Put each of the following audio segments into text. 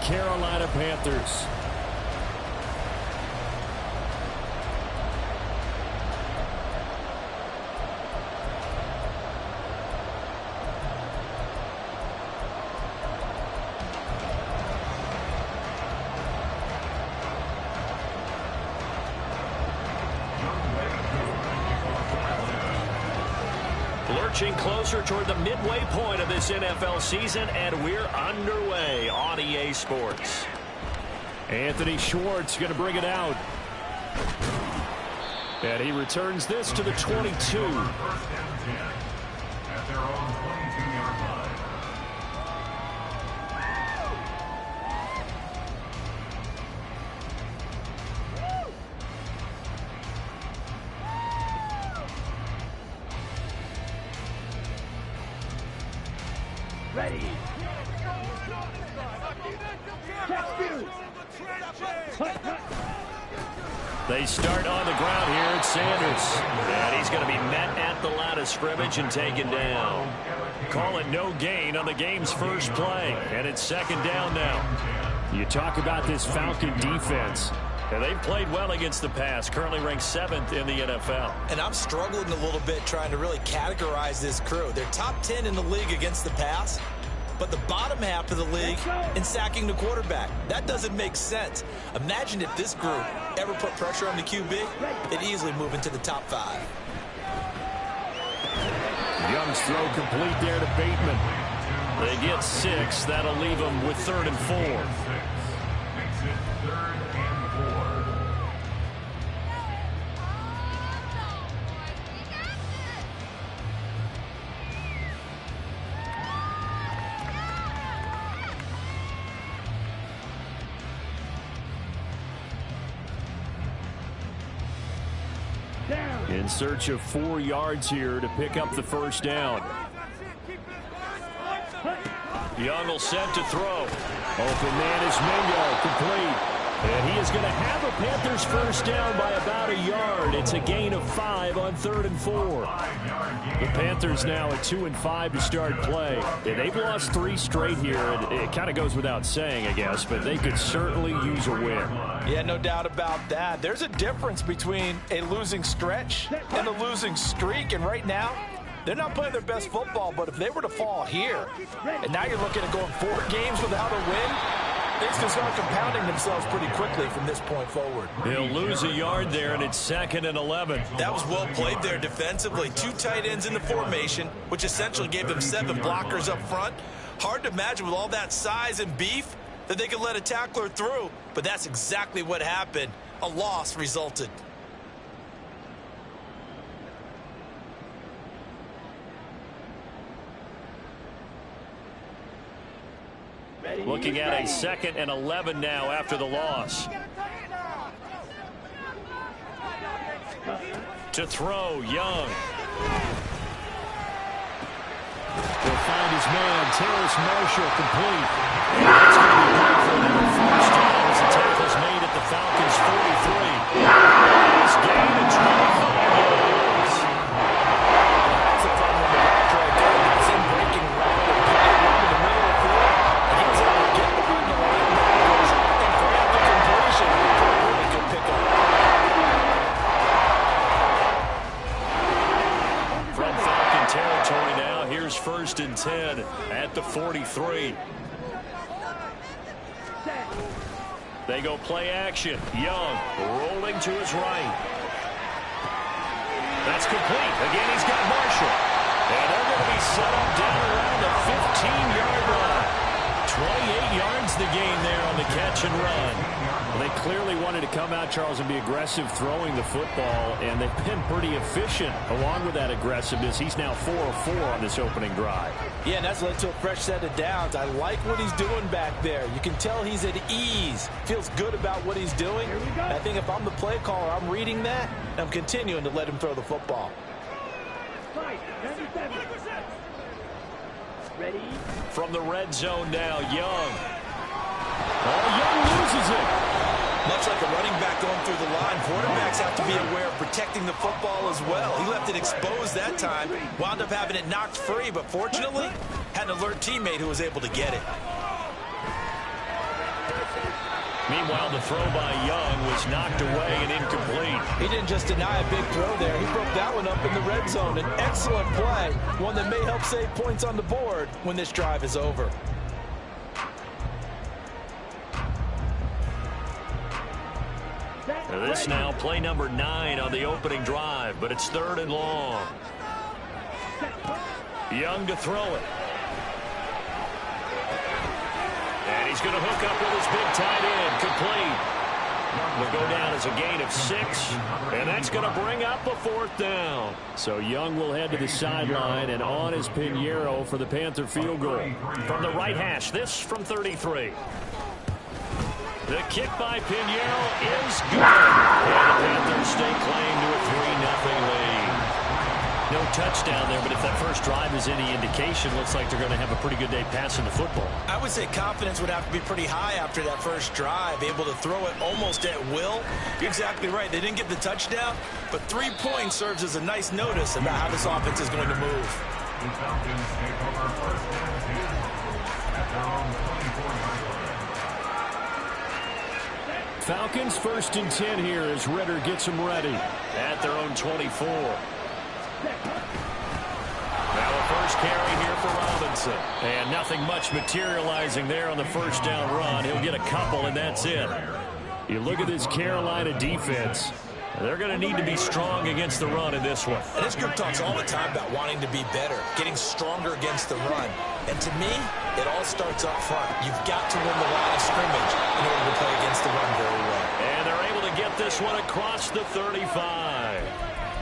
Carolina Panthers. Lurching closer toward the midway point of this NFL season, and we're underway on EA Sports. Anthony Schwartz going to bring it out. And he returns this to the 22. Ready. They start on the ground here. It's Sanders. And he's going to be met at the line of scrimmage and taken down. Call it no gain on the game's first play. And it's second down now. You talk about this Falcon defense. And they've played well against the pass, currently ranked 7th in the NFL. And I'm struggling a little bit trying to really categorize this crew. They're top 10 in the league against the pass, but the bottom half of the league in sacking the quarterback. That doesn't make sense. Imagine if this group ever put pressure on the QB, they'd easily move into the top 5. Young's throw complete there to Bateman. They get 6. That'll leave them with 3rd and 4. In search of 4 yards here to pick up the first down. Young will set to throw. Open man is Mingo, complete. And he is going to have a Panthers first down by about a yard. It's a gain of 5 on 3rd and 4. The Panthers now at 2-5 to start play. And they've lost 3 straight here. And it kind of goes without saying, I guess, but they could certainly use a win. Yeah, no doubt about that. There's a difference between a losing stretch and a losing streak. And right now, they're not playing their best football, but if they were to fall here, and now you're looking at going 4 games without a win, things can start compounding themselves pretty quickly from this point forward. He'll lose a yard there, and it's 2nd and 11. That was well played there defensively. 2 tight ends in the formation, which essentially gave them 7 blockers up front. Hard to imagine with all that size and beef that they could let a tackler through, but that's exactly what happened. A loss resulted. Looking at a 2nd and 11 now after the loss. To throw, Young. He'll find his man, Terrace Marshall, complete. And that's going to be good for another first down as the tackle's made at the Falcons' 43. Nice gain of 25 yards. That's a fun one to watch right there. That's him breaking right in the middle of the field. And he was able to get behind the linebackers and grab the completion for a really good pickup. From Falcon territory now, here's 1st and 10 at the 43. They go play action. Young rolling to his right. That's complete. Again, he's got Marshall. And they're going to be set up down around the 15-yard line. 28 yards the gain there on the catch and run. Well, they clearly wanted to come out, Charles, and be aggressive throwing the football, and they've been pretty efficient along with that aggressiveness. He's now 4 of 4 on this opening drive. Yeah, and that's led to a fresh set of downs. I like what he's doing back there. You can tell he's at ease. Feels good about what he's doing. And I think if I'm the play caller, I'm reading that, and I'm continuing to let him throw the football. Ready? From the red zone now, Young. Oh, Young loses it. Much like a running back going through the line, quarterbacks have to be aware of protecting the football as well. He left it exposed that time, wound up having it knocked free, but fortunately, had an alert teammate who was able to get it. Meanwhile, the throw by Young was knocked away and incomplete. He didn't just deny a big throw there. He broke that one up in the red zone. An excellent play, one that may help save points on the board when this drive is over. This now play number 9 on the opening drive, but it's 3rd and long. Young to throw it. And he's going to hook up with his big tight end. Complete. Will go down as a gain of 6, and that's going to bring up a 4th down. So Young will head to the sideline, and on is Pinheiro for the Panther field goal. From the right hash, this from 33. The kick by Pinheiro is good. And the Panthers stake claim to a 3-0 lead. No touchdown there, but if that first drive is any indication, looks like they're going to have a pretty good day passing the football. I would say confidence would have to be pretty high after that first drive, able to throw it almost at will. You're exactly right. They didn't get the touchdown, but 3 points serves as a nice notice about how this offense is going to move. Falcons 1st and 10 here as Ritter gets them ready at their own 24. Now a first carry here for Robinson. And nothing much materializing there on the first down run. He'll get a couple, and that's it. You look at this Carolina defense. They're going to need to be strong against the run in this one. And this group talks all the time about wanting to be better, getting stronger against the run. And to me, it all starts up front. You've got to win the line of scrimmage in order to play against the run very well. And they're able to get this one across the 35.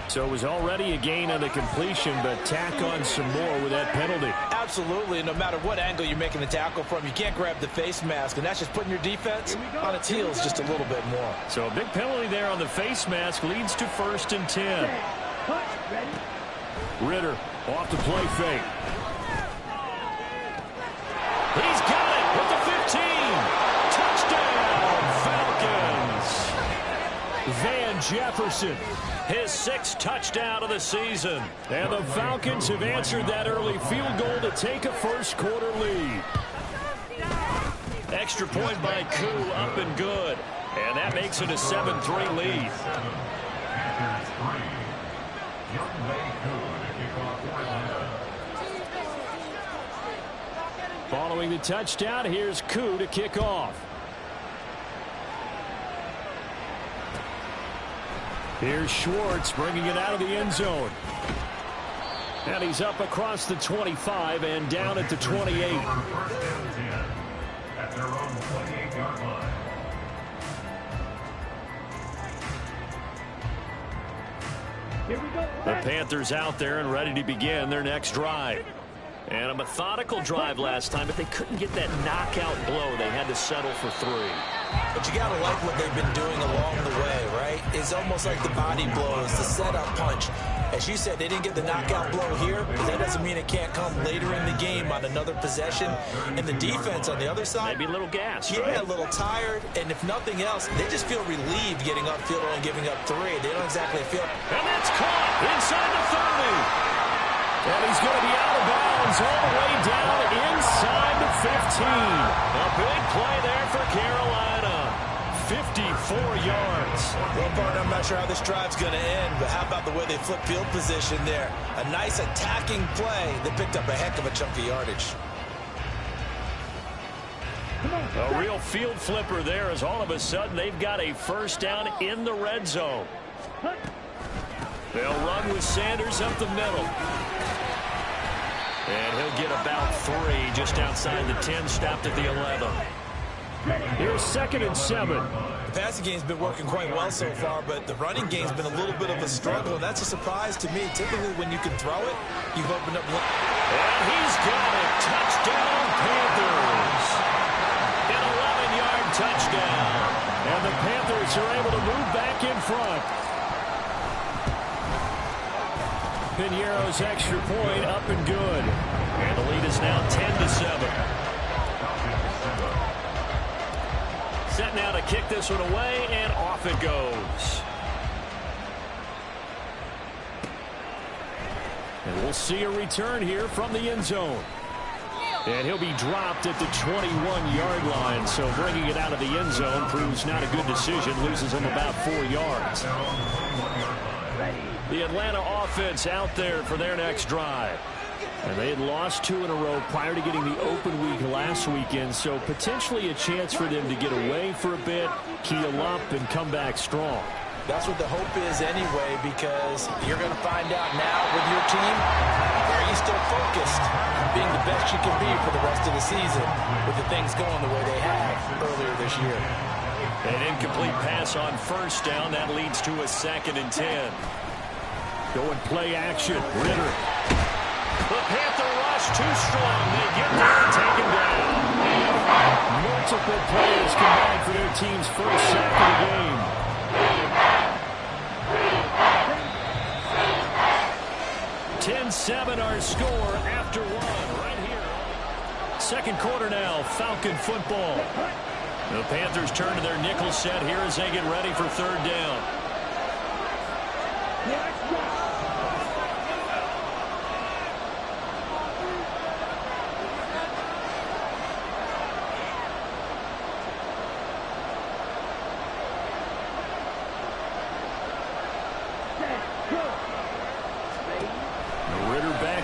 So it was already a gain on the completion, but tack on some more with that penalty. Absolutely, and no matter what angle you're making the tackle from, you can't grab the face mask, and that's just putting your defense on its heels just a little bit more. So a big penalty there on the face mask leads to 1st and 10. Ritter off to play fake. He's got it with the 15. Touchdown, Falcons. Van Jefferson. His 6th touchdown of the season. And the Falcons have answered that early field goal to take a first-quarter lead. Extra point by Koo, up and good. And that makes it a 7-3 lead. Following the touchdown, here's Koo to kick off. Here's Schwartz bringing it out of the end zone. And he's up across the 25 and down at the 28. The Panthers out there and ready to begin their next drive. And a methodical drive last time, but they couldn't get that knockout blow. They had to settle for 3. But you got to like what they've been doing along the way, right? It's almost like the body blows, the setup punch. As you said, they didn't get the knockout blow here, but that doesn't mean it can't come later in the game on another possession. And the defense on the other side, maybe a little gassed, yeah, right? A little tired. And if nothing else, they just feel relieved getting upfield and giving up 3. They don't exactly feel. And that's caught inside the 30. And he's going to be out of bounds all the way down inside the 15. A big play there for Carolina. 54 yards. Well, partner, I'm not sure how this drive's going to end, but how about the way they flip field position there? A nice attacking play that picked up a heck of a chunk of yardage. A real field flipper there as all of a sudden they've got a first down in the red zone. They'll run with Sanders up the middle. And he'll get about 3 just outside the 10, stopped at the 11. Here's 2nd and 7. The passing game's been working quite well so far, but the running game's been a little bit of a struggle, and that's a surprise to me. Typically, when you can throw it, you've opened up. And he's got it. Touchdown, Panthers. An 11-yard touchdown. And the Panthers are able to move back in front. Pinheiro's extra point up and good. And the lead is now 10-7. Set now to kick this one away, and off it goes. And we'll see a return here from the end zone. And he'll be dropped at the 21-yard line. So bringing it out of the end zone proves not a good decision. Loses him about 4 yards. The Atlanta offense out there for their next drive. And they had lost 2 in a row prior to getting the open week last weekend. So potentially a chance for them to get away for a bit, keel up, and come back strong. That's what the hope is anyway, because you're going to find out now with your team, are you still focused on being the best you can be for the rest of the season with the things going the way they have earlier this year. An incomplete pass on first down. That leads to a 2nd and 10. Going play action. Ritter. The Panther rush too strong. They get there and take him down. Multiple players combined for their team's first sack of the game. 10-7 our score after 1 right here. Second quarter now, Falcon football. The Panthers turn to their nickel set here as they get ready for 3rd down.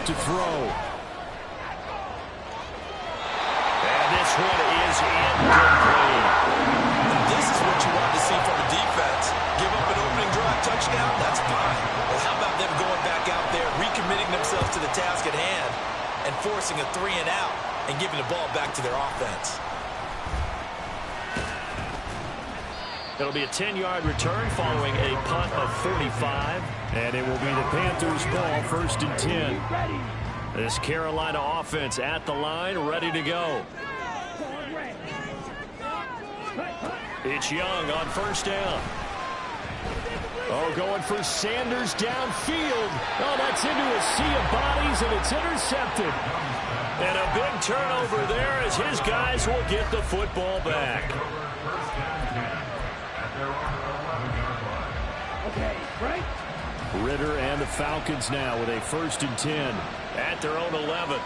To throw. And this one is incomplete. This is what you want to see from a defense. Give up an opening drive touchdown, that's fine. But how about them going back out there, recommitting themselves to the task at hand, and forcing a 3-and-out and giving the ball back to their offense? It'll be a 10-yard return following a punt of 45. And it will be the Panthers' ball, 1st and 10. This Carolina offense at the line, ready to go. It's Young on 1st down. Oh, going for Sanders downfield. Oh, that's into a sea of bodies, and it's intercepted. And a big turnover there as his guys will get the football back. Okay, right? Ritter and the Falcons now with a 1st and 10 at their own 11.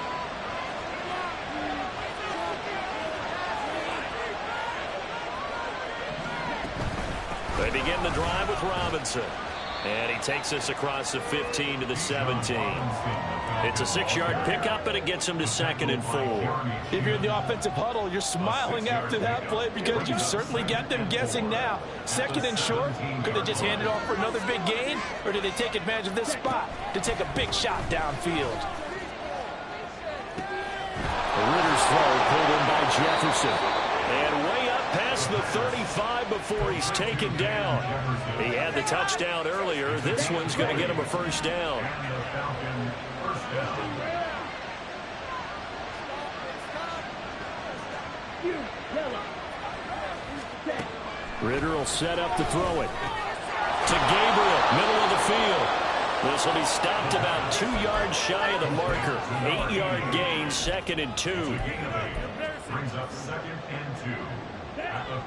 They begin the drive with Robinson. And he takes us across the 15 to the 17. It's a 6-yard pickup, and it gets him to 2nd and 4. If you're in the offensive huddle, you're smiling after that play because you've certainly got them guessing now. 2nd and short, could they just hand it off for another big gain, or did they take advantage of this spot to take a big shot downfield? Ritter's throw pulled in by Jefferson. And way up past the 35 before he's taken down. He had the touchdown earlier. This one's going to get him a 1st down. Ritter will set up to throw it. To Gabriel, middle of the field. This will be stopped about 2 yards shy of the marker. 8-yard gain, 2nd and 2. Brings up 2nd and 2.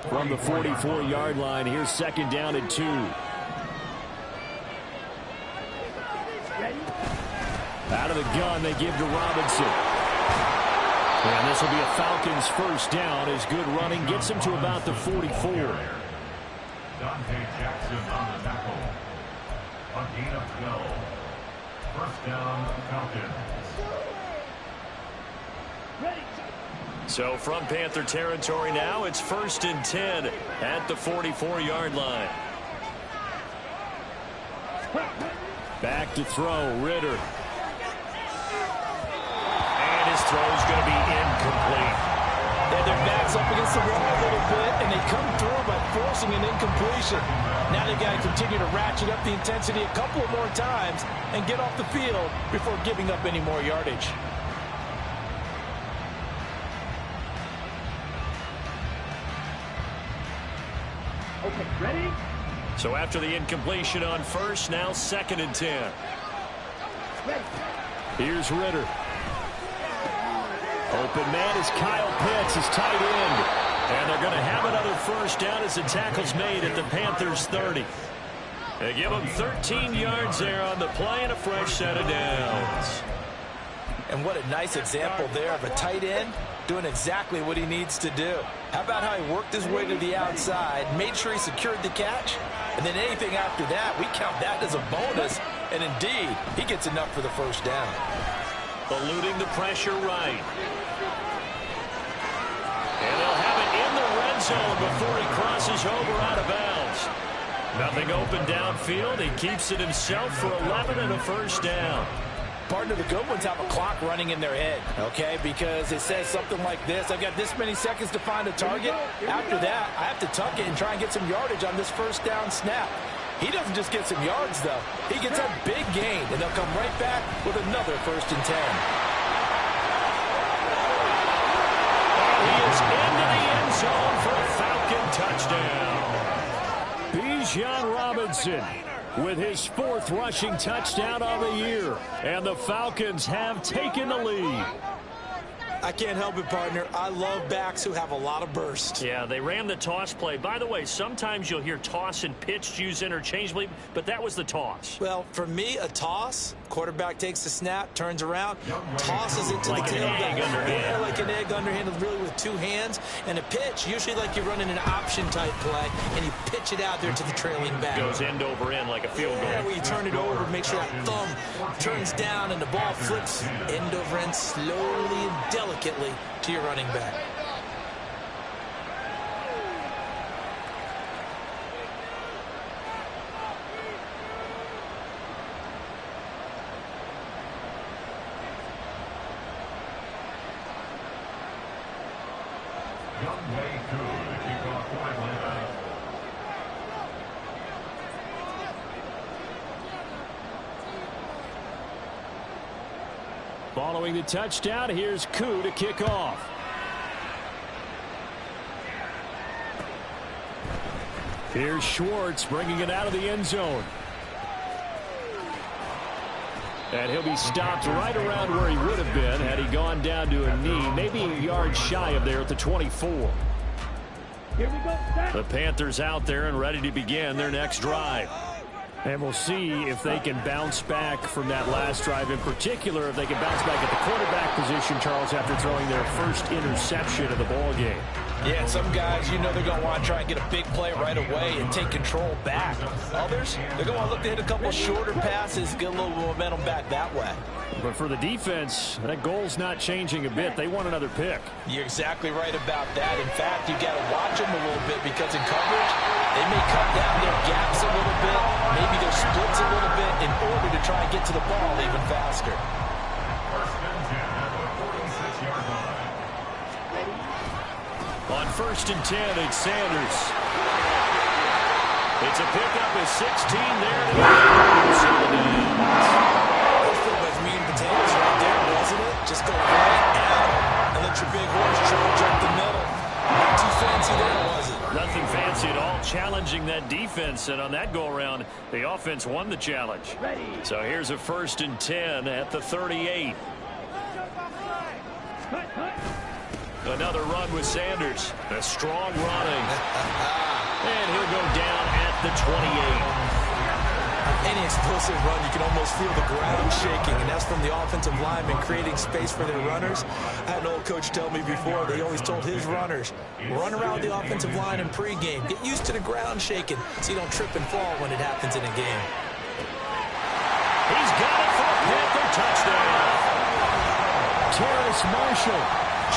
From the 44-yard line, here's 2nd down and 2. Out of the gun, they give to Robinson. And this will be a Falcons 1st down as good running gets him to about the 44. Dante Jackson on the tackle. A gain of 12. 1st down, Falcons. So from Panther territory now, it's 1st and 10 at the 44-yard line. Back to throw, Ritter. And his throw's going to be incomplete. They had their backs up against the wall a little bit, and they come through by forcing an incompletion. Now they've got to continue to ratchet up the intensity a couple of more times and get off the field before giving up any more yardage. Okay, ready? So after the incompletion on first, now 2nd and 10. Ready. Here's Ritter. Open man is Kyle Pitts, his tight end. And they're going to have another 1st down as the tackle's made at the Panthers' 30. They give them 13 yards there on the play and a fresh set of downs. And what a nice example there of a tight end doing exactly what he needs to do. How about how he worked his way to the outside, made sure he secured the catch, and then anything after that, we count that as a bonus. And indeed, he gets enough for the first down. Eluding the pressure right. And they'll have it in the red zone before he crosses over out of bounds. Nothing open downfield. He keeps it himself for 11 and a first down. Partner, the good ones have a clock running in their head, okay? Because it says something like this. I've got this many seconds to find a target. After that, I have to tuck it and try and get some yardage on this first down snap. He doesn't just get some yards, though. He gets a big gain, and they'll come right back with another 1st and 10. He is into the end zone for a Falcon touchdown. Bijan Robinson with his 4th rushing touchdown of the year. And the Falcons have taken the lead. I can't help it, partner. I love backs who have a lot of burst. Yeah, they ran the toss play. By the way, sometimes you'll hear toss and pitch used interchangeably, but that was the toss. Well, for me, a toss, quarterback takes the snap, turns around, tosses it to like the tailback. Yeah, like an egg underhanded, really with 2 hands. And a pitch, usually like you're running an option-type play, and you pitch it out there to the trailing back. Goes end over end like a field goal. Yeah, where you turn it over, make sure that thumb turns down, and the ball flips end over end slowly and delicately to your running back. Following the touchdown, here's Koo to kick off. Here's Schwartz bringing it out of the end zone. And he'll be stopped right around where he would have been had he gone down to a knee, maybe a yard shy of there at the 24. Here we go. The Panthers out there and ready to begin their next drive. And we'll see if they can bounce back from that last drive. In particular, if they can bounce back at the quarterback position, Charles, after throwing their first interception of the ball game. Yeah, and some guys, you know they're going to want to try and get a big play right away and take control back. Others, they're going to want to look to hit a couple shorter passes, get a little momentum back that way. But for the defense, that goal's not changing a bit. They want another pick. You're exactly right about that. In fact, you got to watch them a little bit because in coverage, they may cut down their gaps a little bit, maybe their splits a little bit in order to try and get to the ball even faster. On 1st and 10, it's Sanders. It's a pickup of 16 there. Those meat and potatoes right there, wasn't it? Just go right out and let your big horse charge up the middle. Not too fancy there, was it? Nothing fancy at all, challenging that defense. And on that go-around, the offense won the challenge. So here's a 1st and 10 at the 38. Another run with Sanders. A strong running. And he'll go down at the 28. Any explosive run, you can almost feel the ground shaking, and that's from the offensive linemen creating space for their runners. I had an old coach tell me before, they always told his runners, run around the offensive line in pregame. Get used to the ground shaking so you don't trip and fall when it happens in a game. He's got it for a Panther touchdown. Terrace Marshall,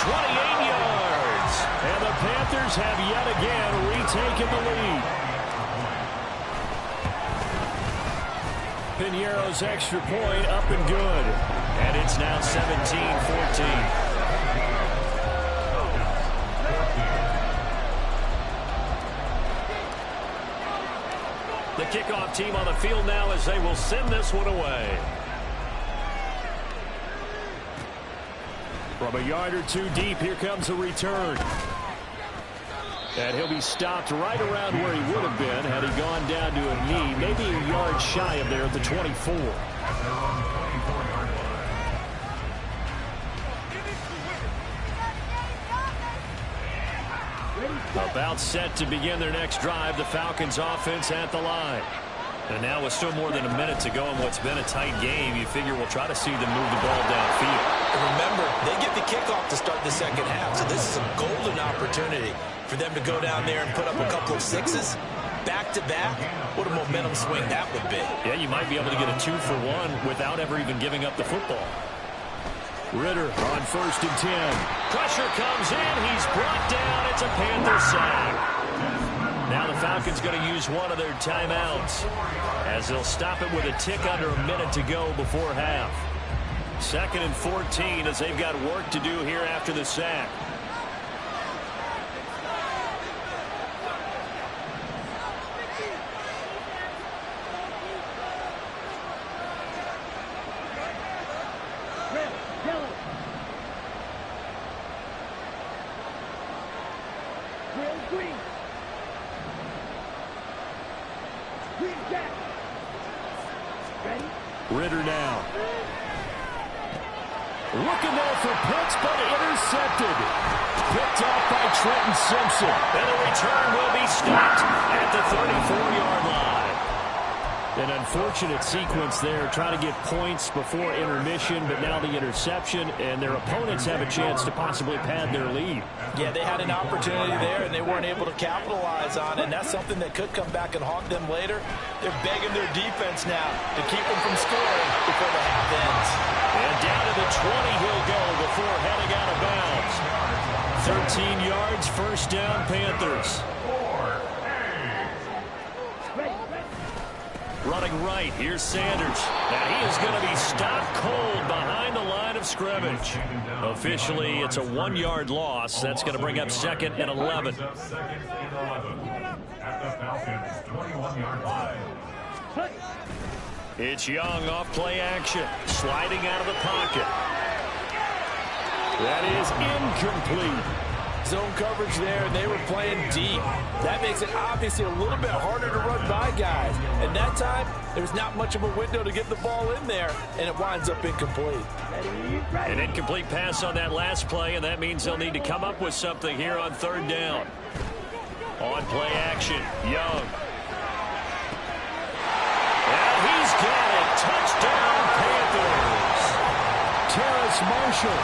28 yards. And the Panthers have yet again retaken the lead. Piñeiro's extra point up and good. And it's now 17-14. The kickoff team on the field now as they will send this one away. From a yard or two deep, here comes a return. And he'll be stopped right around where he would have been had he gone down to a knee, maybe a yard shy of there at the 24. About set to begin their next drive, the Falcons offense at the line. And now with still more than a minute to go in what's been a tight game, you figure we'll try to see them move the ball downfield. And remember, they get the kickoff to start the second half, so this is a golden opportunity for them to go down there and put up a couple of sixes back-to-back. What a momentum swing that would be. Yeah, you might be able to get a 2-for-1 without ever even giving up the football. Ritter on 1st and 10. Pressure comes in. He's brought down. It's a Panther sack. Now the Falcons going to use one of their timeouts as they'll stop it with a tick under a minute to go before half. 2nd and 14 as they've got work to do here after the sack. Ritter now. Looking there for Pitts, but intercepted. Picked off by Trenton Simpson. And the return will be stopped at the 34-yard line. An unfortunate sequence there, trying to get points before intermission, but now the interception, and their opponents have a chance to possibly pad their lead. Yeah, they had an opportunity there, and they weren't able to capitalize on it, and that's something that could come back and haunt them later. They're begging their defense now to keep them from scoring before the half ends. And down to the 20 he'll go before heading out of bounds. 13 yards, 1st down, Panthers. Running right, here's Sanders. Now he is going to be stopped cold behind the line of scrimmage. Officially, it's a 1-yard loss. That's going to bring up 2nd and 11. At the Falcons' 21-yard line. It's Young off play action, sliding out of the pocket. That is incomplete. Zone coverage there, and they were playing deep. That makes it obviously a little bit harder to run by guys. And that time, there's not much of a window to get the ball in there, and it winds up incomplete. An incomplete pass on that last play, and that means they'll need to come up with something here on 3rd down. On play action, Young. And he's got it. Touchdown, Panthers. Terrace Marshall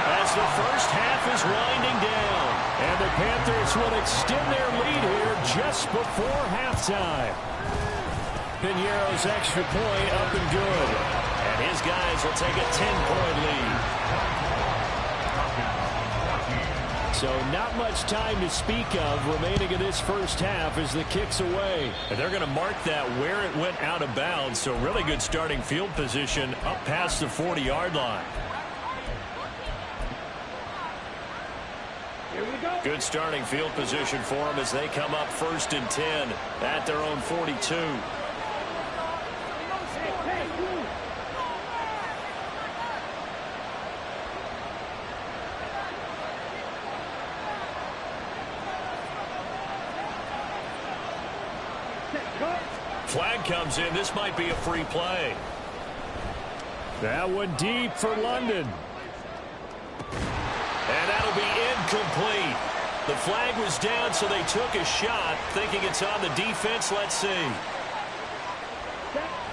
as the first half is winding down. And the Panthers will extend their lead here just before halftime. Piñeiro's extra point up and good. And his guys will take a 10-point lead. So not much time to speak of remaining in this first half as the kick's away. And they're going to mark that where it went out of bounds. So really good starting field position up past the 40-yard line. Good starting field position for them as they come up 1st and 10 at their own 42. Flag comes in. This might be a free play. That one deep for London. And that'll be incomplete. The flag was down, so they took a shot, thinking it's on the defense. Let's see.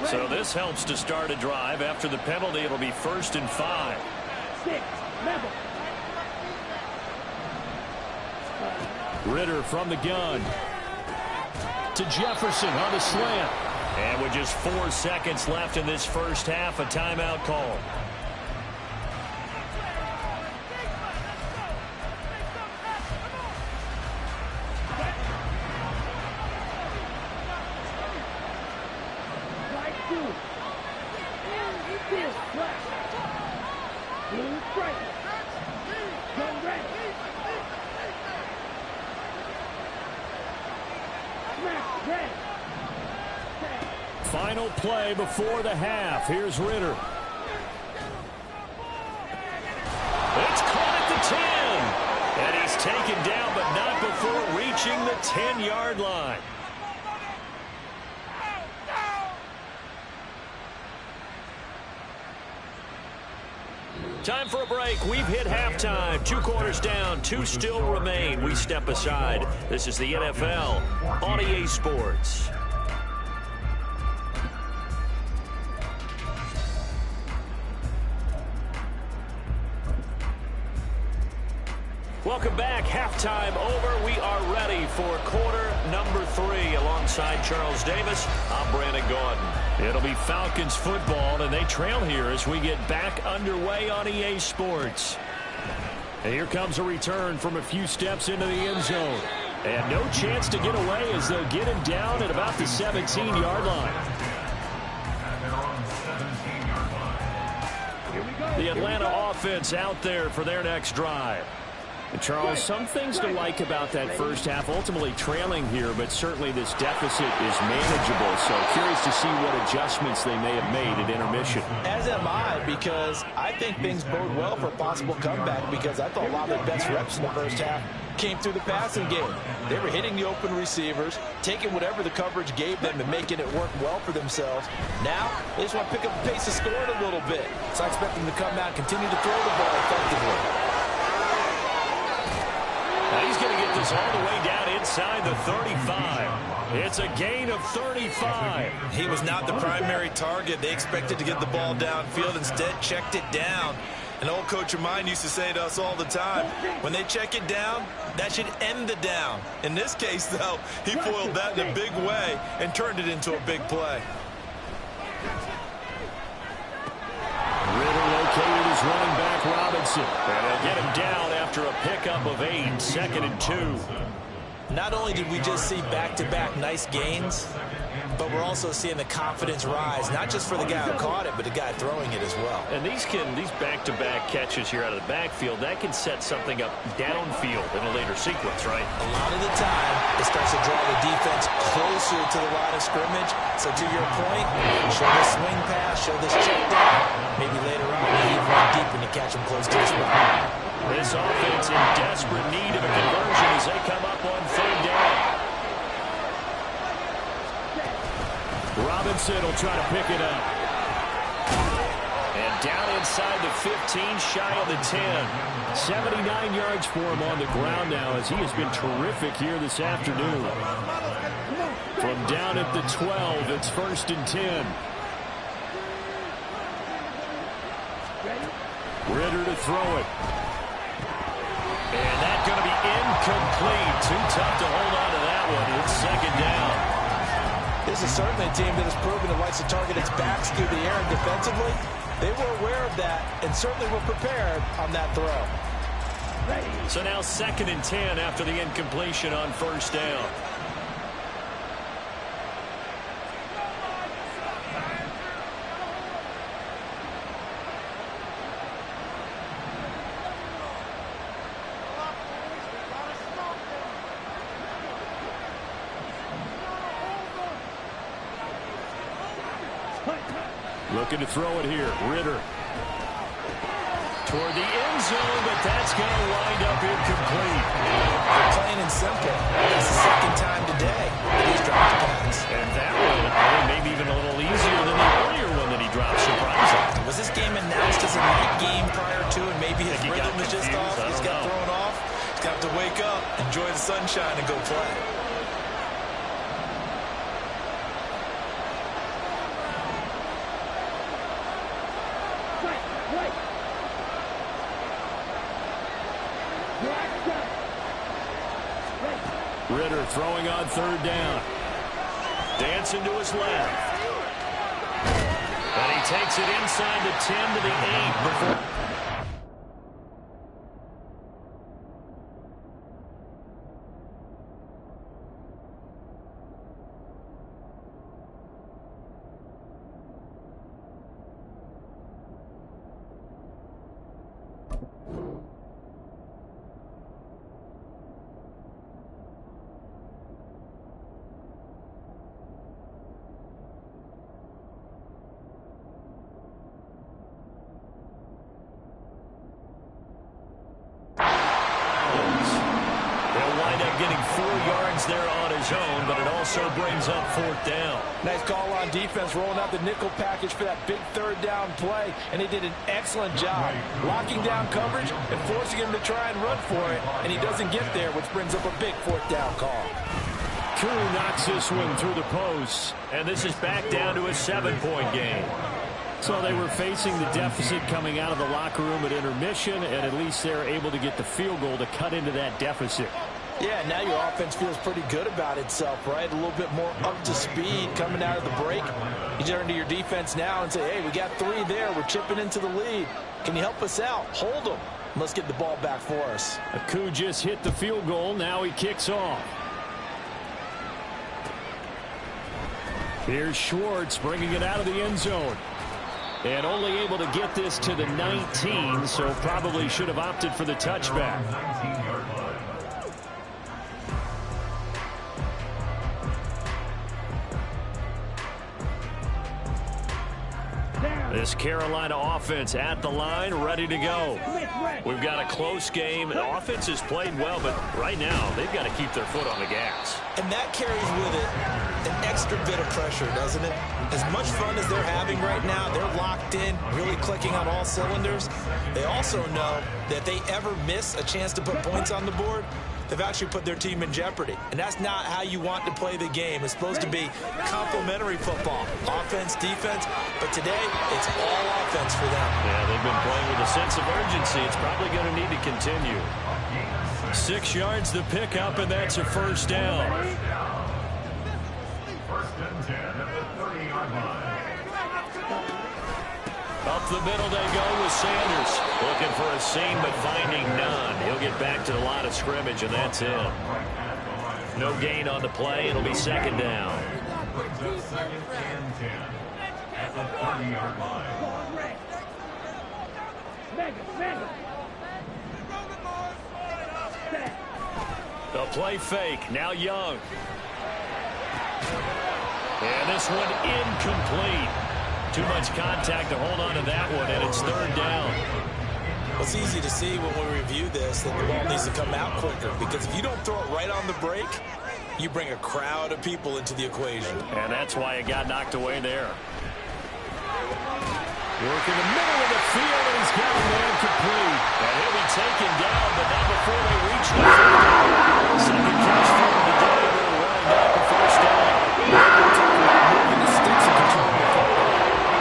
So this helps to start a drive. After the penalty, it'll be 1st and 5. 6, level. Ritter from the gun. To Jefferson on the slant. And with just 4 seconds left in this first half, a timeout call. Final play before the half. Here's Ritter. It's caught at the 10. And he's taken down, but not before reaching the 10-yard line. Time for a break. We've hit halftime. 2 quarters down. 2 still remain. We step aside. This is the NFL on EA Sports. Welcome back. Halftime over. We are ready for quarter number 3. Alongside Charles Davis, I'm Brandon Gaudin. It'll be Falcons football, and they trail here as we get back underway on EA Sports. And here comes a return from a few steps into the end zone. And no chance to get away as they'll get him down at about the 17-yard line. The Atlanta offense out there for their next drive. And Charles, some things to like about that first half, ultimately trailing here, but certainly this deficit is manageable. So curious to see what adjustments they may have made at intermission. As am I, because I think things bode well for a possible comeback, because I thought a lot of their best reps in the first half came through the passing game. They were hitting the open receivers, taking whatever the coverage gave them and making it work well for themselves. Now, they just want to pick up the pace of scoring a little bit. So I expect them to come out and continue to throw the ball effectively. Now he's going to get this all the way down inside the 35. It's a gain of 35. He was not the primary target. They expected to get the ball downfield. Instead, checked it down. An old coach of mine used to say to us all the time, when they check it down, that should end the down. In this case, though, he foiled that in a big way and turned it into a big play. Ritter located his running back Robinson. And they'll get him down after a pickup of 8, 2nd and 2. Not only did we just see back-to-back nice gains, but we're also seeing the confidence rise, not just for the guy who caught it, but the guy throwing it as well. And these back-to-back catches here out of the backfield, that can set something up downfield in a later sequence, right? A lot of the time, it starts to draw the defense closer to the line of scrimmage. So to your point, show this swing pass, show this check down. Maybe later on, you run deep and you catch them close to the spot. This offense in desperate need of a conversion as they come up on 3rd down. Robinson will try to pick it up. And down inside the 15, shy of the 10. 79 yards for him on the ground now as he has been terrific here this afternoon. From down at the 12, it's 1st and 10. Ritter to throw it. And that's going to be incomplete. Too tough to hold on to that one. It's 2nd down. This is certainly a team that has proven it likes to target its backs through the air and defensively. They were aware of that and certainly were prepared on that throw. So now 2nd and 10 after the incompletion on 1st down. Looking to throw it here. Ritter. Toward the end zone, but that's going to wind up incomplete. Plain and simple. It's the 2nd time today that he's dropped the pass. And that one, I think, maybe even a little easier than the earlier one that he dropped, surprising. Was this game announced as a night game prior to, and maybe his rhythm is just off? He's got thrown off. He's got to wake up, enjoy the sunshine, and go play. Ritter throwing on 3rd down. Dancing to his left. And he takes it inside the 10 to the 8 before. Getting 4 yards there on his own, but it also brings up 4th down. Nice call on defense, rolling out the nickel package for that big 3rd down play, and he did an excellent job locking down coverage and forcing him to try and run for it, and he doesn't get there, which brings up a big 4th down call. Koo knocks this one through the post, and this is back down to a 7-point game. So they were facing the deficit coming out of the locker room at intermission, and at least they're able to get the field goal to cut into that deficit. Yeah, now your offense feels pretty good about itself, right? A little bit more up to speed coming out of the break. You turn to your defense now and say, hey, we got 3 there. We're chipping into the lead. Can you help us out? Hold them. Let's get the ball back for us. Aku just hit the field goal. Now he kicks off. Here's Schwartz bringing it out of the end zone. And only able to get this to the 19, so probably should have opted for the touchback. This Carolina offense at the line, ready to go. We've got a close game. The offense has played well, but right now they've got to keep their foot on the gas. And that carries with it an extra bit of pressure, doesn't it? As much fun as they're having right now, they're locked in, really clicking on all cylinders. They also know that they ever miss a chance to put points on the board, they've actually put their team in jeopardy. And that's not how you want to play the game. It's supposed to be complementary football, offense, defense. But today, it's all offense for them. Yeah, they've been playing with a sense of urgency. It's probably going to need to continue. 6 yards the pickup, and that's a first down. First and 10 at the 30-yard line. Up the middle they go with Sanders. Looking for a seam, but finding none. He'll get back to the line of scrimmage, and that's it. No gain on the play. It'll be second down. Brings up second and 10 at the 30-yard line. The play fake. Now Young. And this one incomplete. Too much contact to hold on to that one, and it's third down. It's easy to see when we review this that the ball needs to come out quicker, because if you don't throw it right on the break, you bring a crowd of people into the equation. And that's why it got knocked away there. Work in the middle of the field, and he's got a man complete. And he'll be taken down, but not before they reach the field. Second catch for him today. They're running back a first down. Moving the sticks and controlling the football.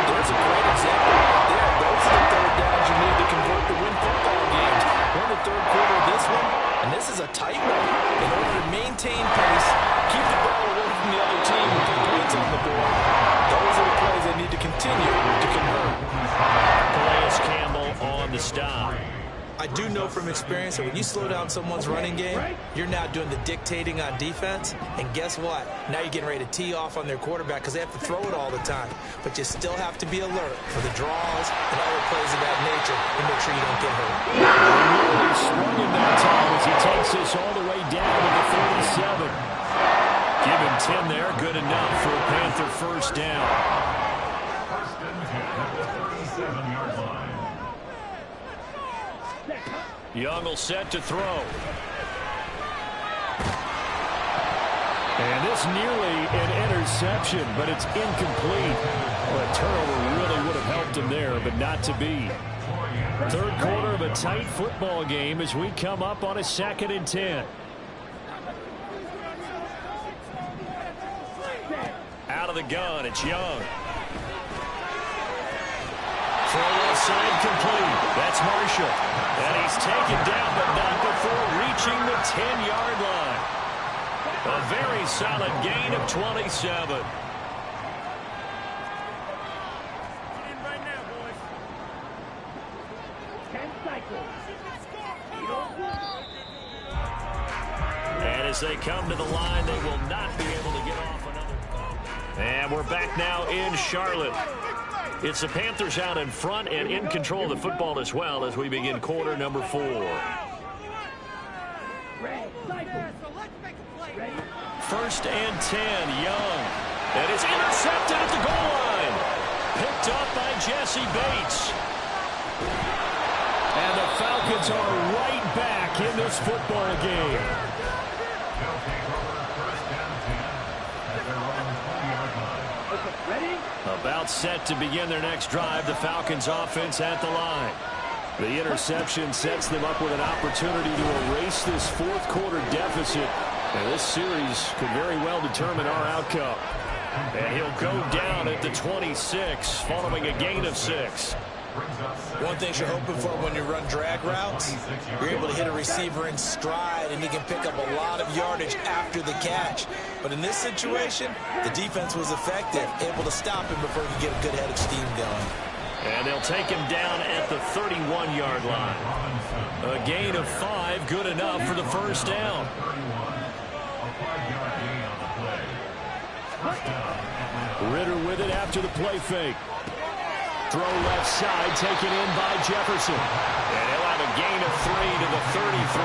There's a great example right there. Those are the third downs you need to convert to win football games. We're in the third quarter of this one, and this is a tight one. In order to maintain pace, keep the ball away from the other team and put points on the board, those are the plays they need to continue to convert. Calais Campbell on the stop. I do know from experience that when you slow down someone's running game, you're now doing the dictating on defense. And guess what? Now you're getting ready to tee off on their quarterback because they have to throw it all the time. But you still have to be alert for the draws and other plays of that nature and make sure you don't get hurt. Really swung him that time as he takes this all the way down to the 37. Give him 10 there. Good enough for a Panther first down. First and 10 at the 37-yard line. Young will set to throw. And this nearly an interception, but it's incomplete. Well, a turnover really would have helped him there, but not to be. Third quarter of a tight football game as we come up on a 2nd and 10. Out of the gun, it's Young. Throw left side complete. That's Marshall. And he's taken down, but not before reaching the 10-yard line. A very solid gain of 27. And as they come to the line, they will not be able to get off another. And we're back now in Charlotte. It's the Panthers out in front and in control of the football as well as we begin quarter number 4. First and 10, Young. And it's intercepted at the goal line. Picked up by Jesse Bates. And the Falcons are right back in this football game. They'll take over first and 10 at their own 20-yard line. About set to begin their next drive, the Falcons offense at the line. The interception sets them up with an opportunity to erase this fourth quarter deficit. And this series could very well determine our outcome. And he'll go down at the 26 following a gain of 6. One thing you're hoping for when you run drag routes, you're able to hit a receiver in stride, and he can pick up a lot of yardage after the catch. But in this situation, the defense was effective, able to stop him before he could get a good head of steam going. And they'll take him down at the 31-yard line. A gain of 5, good enough for the first down. Ritter with it after the play fake. Throw left side, taken in by Jefferson. And he'll have a gain of 3 to the 33.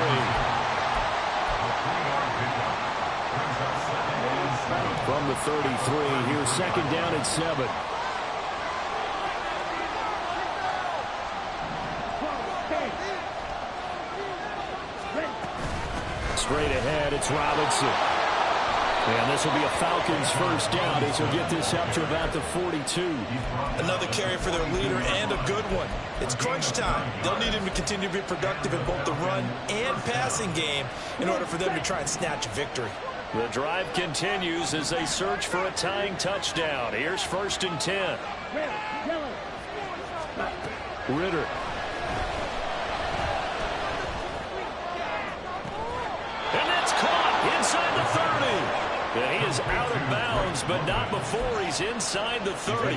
From the 33, here's second down and 7. Straight ahead, it's Robinson. And this will be a Falcons first down as he'll get this up to about the 42. Another carry for their leader and a good one. It's crunch time. They'll need him to continue to be productive in both the run and passing game in order for them to try and snatch a victory. The drive continues as they search for a tying touchdown. Here's first and 10. Ritter. And that's caught inside the 30. And he is out of bounds, but not before he's inside the 30.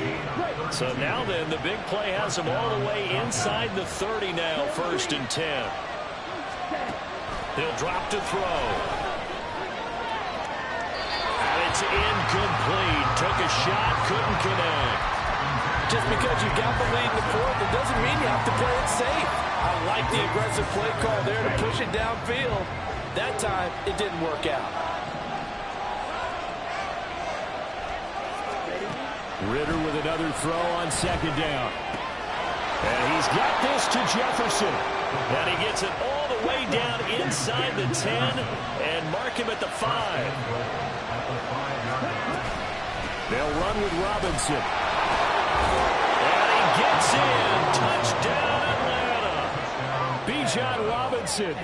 So now then, the big play has him all the way inside the 30 now, first and 10. He'll drop to throw. And it's incomplete. Took a shot, couldn't connect. Just because you got the lead in the fourth, it doesn't mean you have to play it safe. I like the aggressive play call there to push it downfield. That time, it didn't work out. Ritter with another throw on second down. And he's got this to Jefferson. And he gets it all the way down inside the 10 and mark him at the 5. They'll run with Robinson. And he gets in. Touchdown, Atlanta. Bijan Robinson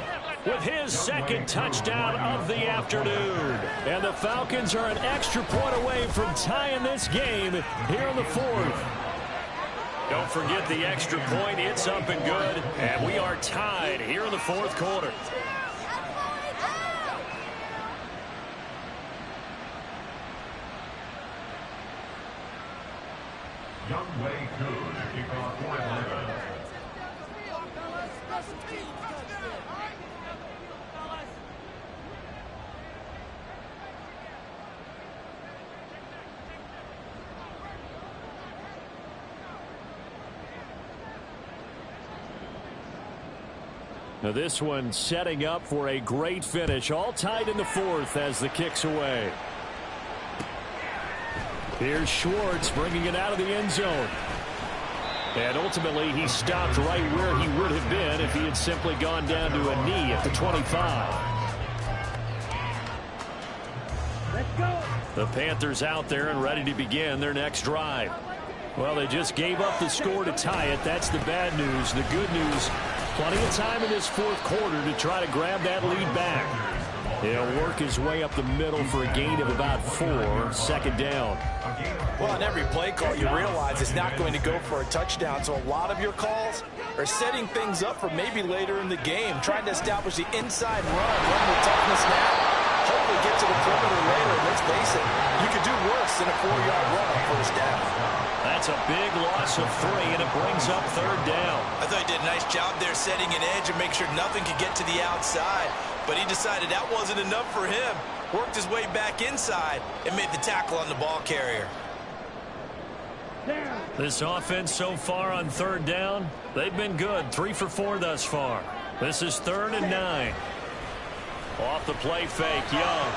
with his second touchdown of the afternoon. And the Falcons are an extra point away from tying this game here in the fourth. Don't forget the extra point. It's up and good. And we are tied here in the fourth quarter. Young Way Coon, kickoff for Atlanta. Now this one setting up for a great finish. All tied in the fourth as the kick's away. Here's Schwartz bringing it out of the end zone. And ultimately he stopped right where he would have been if he had simply gone down to a knee at the 25. Let's go. The Panthers out there and ready to begin their next drive. Well, they just gave up the score to tie it. That's the bad news. The good news, plenty of time in this fourth quarter to try to grab that lead back. He'll work his way up the middle for a gain of about 4, second down. Well, on every play call, you realize it's not going to go for a touchdown, so a lot of your calls are setting things up for maybe later in the game, trying to establish the inside run with toughness now, hopefully get to the perimeter later. Let's face it, you could do worse than a 4-yard run on first down. That's a big loss of 3, and it brings up third down. I thought he did a nice job there setting an edge and make sure nothing could get to the outside. But he decided that wasn't enough for him. Worked his way back inside and made the tackle on the ball carrier. This offense so far on third down, they've been good. 3 for 4 thus far. This is 3rd and 9. Off the play fake, Young.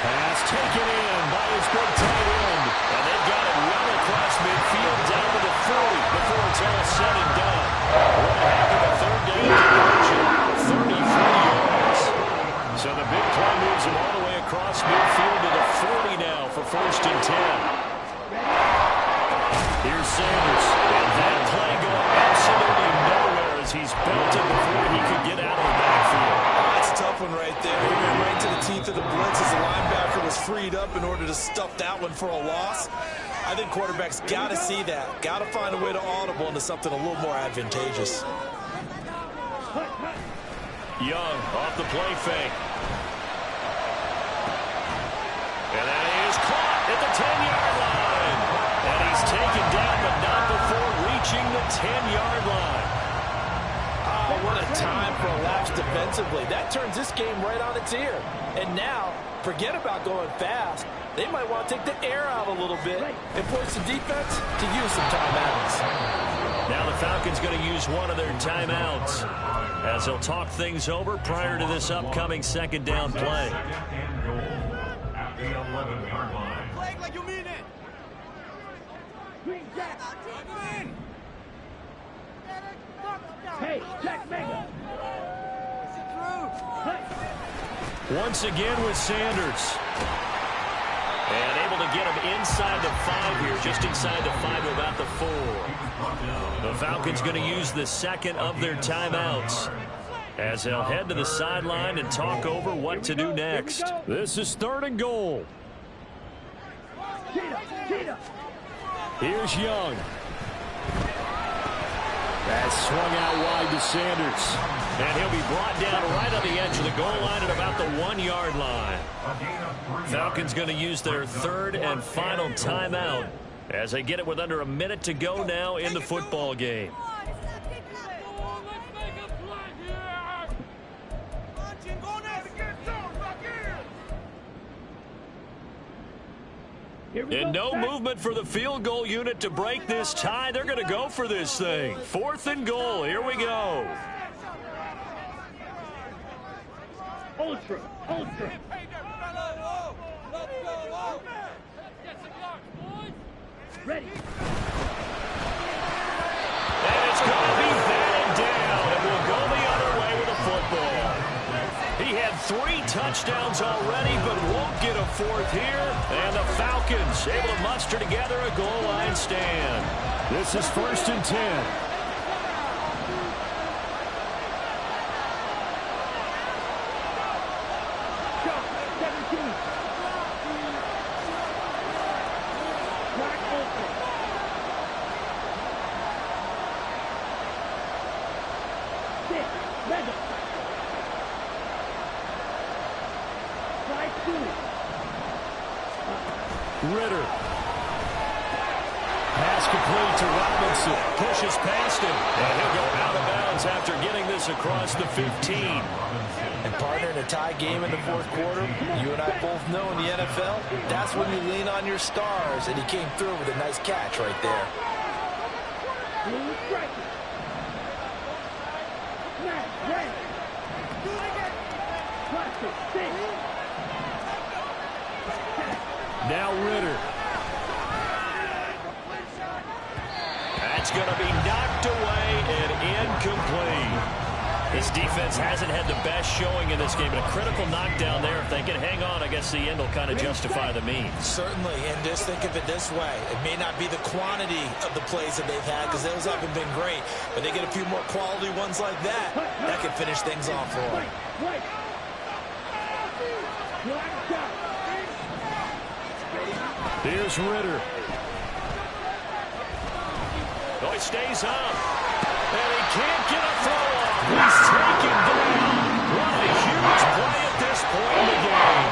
Pass taken in by his big tight end. And they've got it well across midfield down to the 40 before it's all said and done. 1.5 of a third down conversion. 33 yards. So the big play moves him all the way across midfield to the 40 now for first and 10. Here's Sanders. And that play going absolutely nowhere as he's belted before he could get out of the backfield. That's a tough one right there. He ran right to the teeth of the blitz as the linebacker was was freed up in order to stuff that one for a loss. I think quarterbacks got to see that. Got to find a way to audible into something a little more advantageous. Young off the play fake. And that is caught at the 10-yard line. And he's taken down, but not before reaching the 10-yard line. Oh, what a time for a lapse defensively. That turns this game right on its ear. And now, forget about going fast. They might want to take the air out a little bit and force the defense to use some timeouts. Now the Falcons going to use one of their timeouts as they'll talk things over prior to this upcoming second down play. At the 11-yard line. Play like you mean it. Green Jack. Hey, Jack Mega. Once again with Sanders. And able to get him inside the 5 here, just inside the 5 to about the 4. The Falcons going to use the second of their timeouts as they'll head to the sideline and talk over what to do next. This is 3rd and goal. Here's Young. That's swung out wide to Sanders. And he'll be brought down right on the edge of the goal line at about the 1-yard line. Falcons going to use their 3rd and final timeout as they get it with under a minute to go now in the football game. And no movement for the field goal unit to break this tie. They're going to go for this thing. 4th and goal. Here we go. Ultra. Ready. And it's going to be batted down, and we'll go the other way with the football. He had 3 touchdowns already, but won't get a 4th here. And the Falcons able to muster together a goal line stand. This is 1st and 10. Ritter. Pass complete to Robinson. Pushes past him. And he'll go out of bounds after getting this across the 15. And partner, in a tie game in the 4th quarter, you and I both know in the NFL, that's when you lean on your stars. And he came through with a nice catch right there. Now Ritter. That's going to be knocked away and incomplete. This defense hasn't had the best showing in this game, but a critical knockdown there. If they can hang on, I guess the end will kind of justify the means. Certainly, and just think of it this way. It may not be the quantity of the plays that they've had, because those haven't been great, but they get a few more quality ones like that, that could finish things off for them. Here's Ritter. Oh, he stays up. And he can't get a throw off. He's taken down. What a huge play at this point in the game.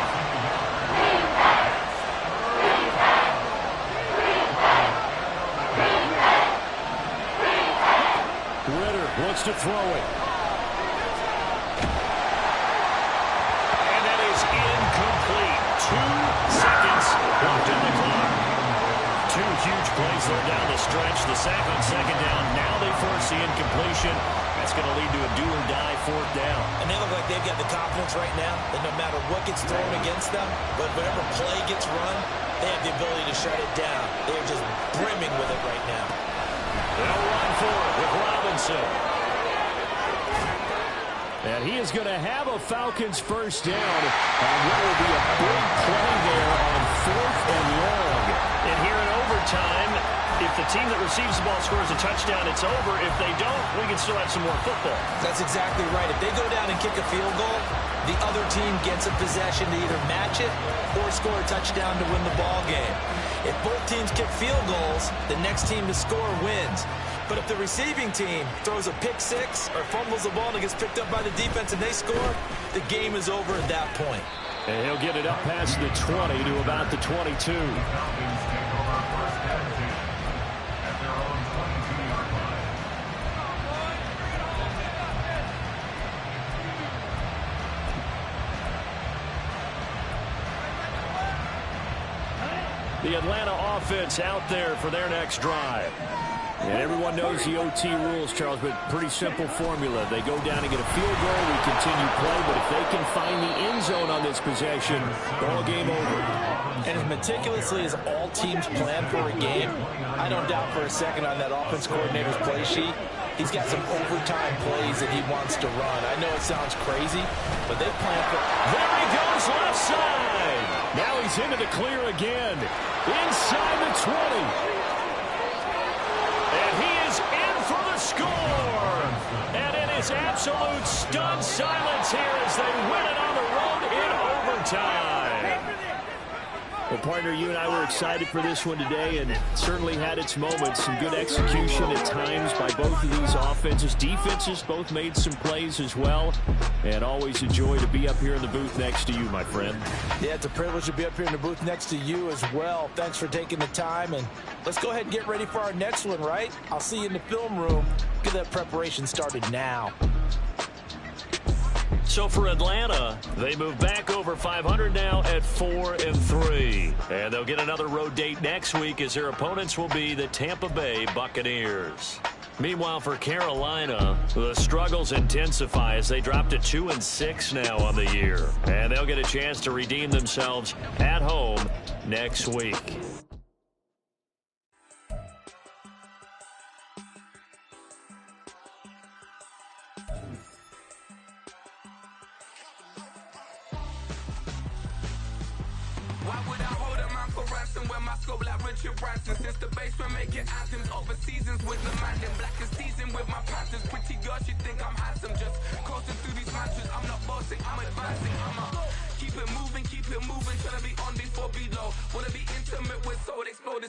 Ritter looks to throw it. And that is incomplete. 2 seconds left in the clock. 2 huge plays there down the stretch. The sack on second down. Now they force the incompletion. That's going to lead to a do-or-die 4th down. And they look like they've got the confidence right now that no matter what gets thrown against them, but whatever play gets run, they have the ability to shut it down. They're just brimming with it right now. They'll run for it with Robinson. And he is going to have a Falcons first down on what will be a big play there on 4th and long. And here in overtime, if the team that receives the ball scores a touchdown, it's over. If they don't, we can still have some more football. That's exactly right. If they go down and kick a field goal, the other team gets a possession to either match it or score a touchdown to win the ball game. If both teams kick field goals, the next team to score wins. But if the receiving team throws a pick six or fumbles the ball and it gets picked up by the defense and they score, the game is over at that point. And he'll get it up past the 20 to about the 22. Falcons take over first and 10 at their own 22-yard line. The Atlanta offense out there for their next drive. And everyone knows the OT rules, Charles, but pretty simple formula. They go down and get a field goal, we continue play, but if they can find the end zone on this possession, ball game over. And as meticulously as all teams plan for a game, I don't doubt for a second on that offense coordinator's play sheet, he's got some overtime plays that he wants to run. I know it sounds crazy, but they plan for... There he goes, left side. Now he's into the clear again. Inside the 20. And he is in for the score. And it is absolute stunned silence here as they win it on the road in overtime. Well, partner, you and I were excited for this one today, and certainly had its moments. Some good execution at times by both of these offenses. Defenses both made some plays as well. And always a joy to be up here in the booth next to you, my friend. Yeah, it's a privilege to be up here in the booth next to you as well. Thanks for taking the time, and let's go ahead and get ready for our next one, right? I'll see you in the film room. Get that preparation started now. So for Atlanta, they move back over 500 now at 4-3. And they'll get another road date next week as their opponents will be the Tampa Bay Buccaneers. Meanwhile, for Carolina, the struggles intensify as they drop to 2-6 now on the year. And they'll get a chance to redeem themselves at home next week. Why would I hold a man for ransom when my scope like Richard Branson? Since the basement making anthems over seasons with the man in black is seasoned with my panthers. Pretty girls, you think I'm handsome, just coasting through these mansions. I'm not bossing, I'm advancing. I'ma keep it moving, trying to be on before below. Wanna be